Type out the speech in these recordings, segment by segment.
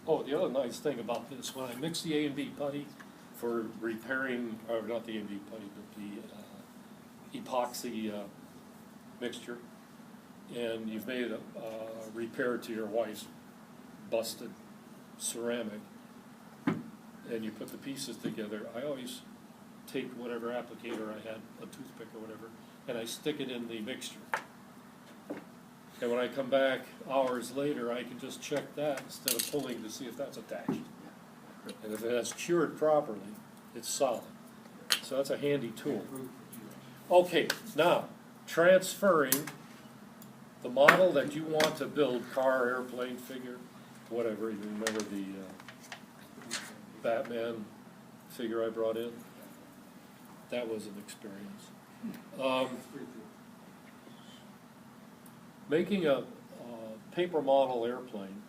Oh, the other nice thing about this, when I mix the A and B putty for repairing, or not the A and B putty, but the epoxy mixture, and you've made a repair to your wife's busted ceramic, and you put the pieces together, I always take whatever applicator I had, a toothpick or whatever, and I stick it in the mixture. And when I come back hours later, I can just check that instead of pulling to see if that's attached. And if that's cured properly, it's solid. So that's a handy tool. Okay, now, transferring the model that you want to build, car, airplane, figure, whatever. You remember the Batman figure I brought in? That was an experience. Making a paper model airplane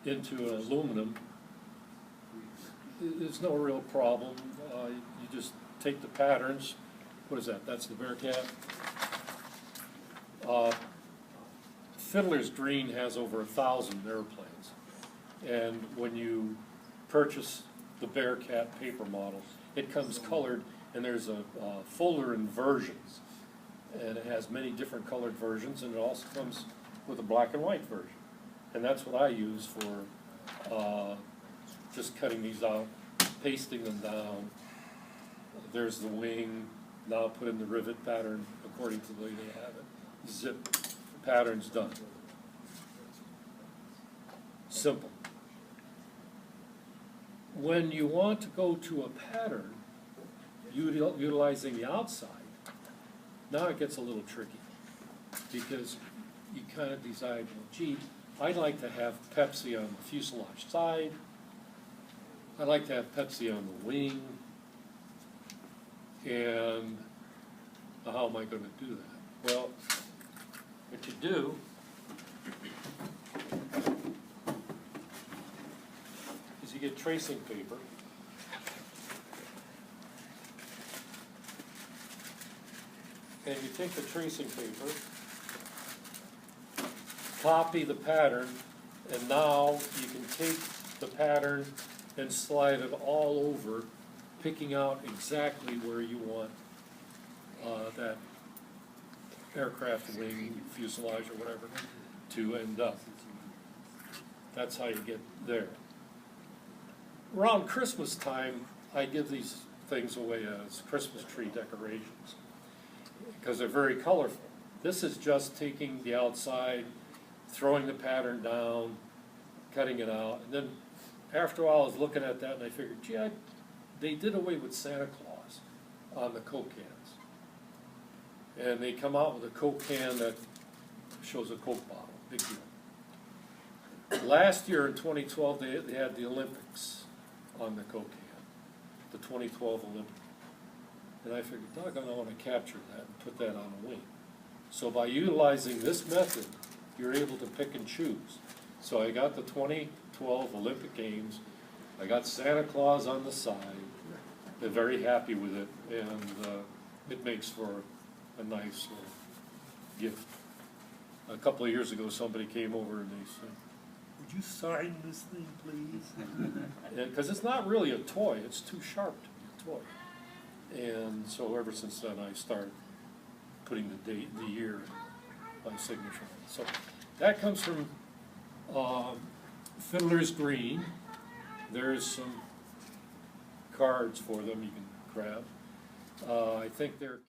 into an aluminum is no real problem. You just take the patterns. What is that? That's the Bearcat. Fiddler's Green has over 1,000 airplanes, and when you purchase the Bearcat paper model, it comes colored, and there's a folder in versions, and it has many different colored versions, and it also comes with a black and white version, and that's what I use for just cutting these out, pasting them down. There's the wing. Now put in the rivet pattern according to the way they have it. Zip, pattern's done. Simple. When you want to go to a pattern utilizing the outside, now it gets a little tricky, because you kind of decide, well, gee, I'd like to have Pepsi on the fuselage side. I'd like to have Pepsi on the wing. And how am I going to do that? Well, what you do is you get tracing paper, and you take the tracing paper, copy the pattern, and now you can take the pattern and slide it all over, picking out exactly where you want that aircraft wing, fuselage, or whatever to end up. That's how you get there. Around Christmas time, I give these things away as Christmas tree decorations because they're very colorful. This is just taking the outside, throwing the pattern down, cutting it out, and then after a while I was looking at that and I figured, gee, they did away with Santa Claus on the Coke cans. And they come out with a Coke can that shows a Coke bottle. Big deal. Last year in 2012, they had the Olympics on the Coke can, the 2012 Olympics. And I figured, doggone, I want to capture that and put that on a wing. So by utilizing this method, you're able to pick and choose. So I got the 2012 Olympic Games. I got Santa Claus on the side. They're very happy with it, and it makes for a nice gift. A couple of years ago, somebody came over and they said, "Would you sign this thing, please?" Because it's not really a toy; it's too sharp to be a toy. And so ever since then, I started putting the date, the year, my signature on it. So that comes from Fiddler's Green. There's some cards for them you can grab. I think they're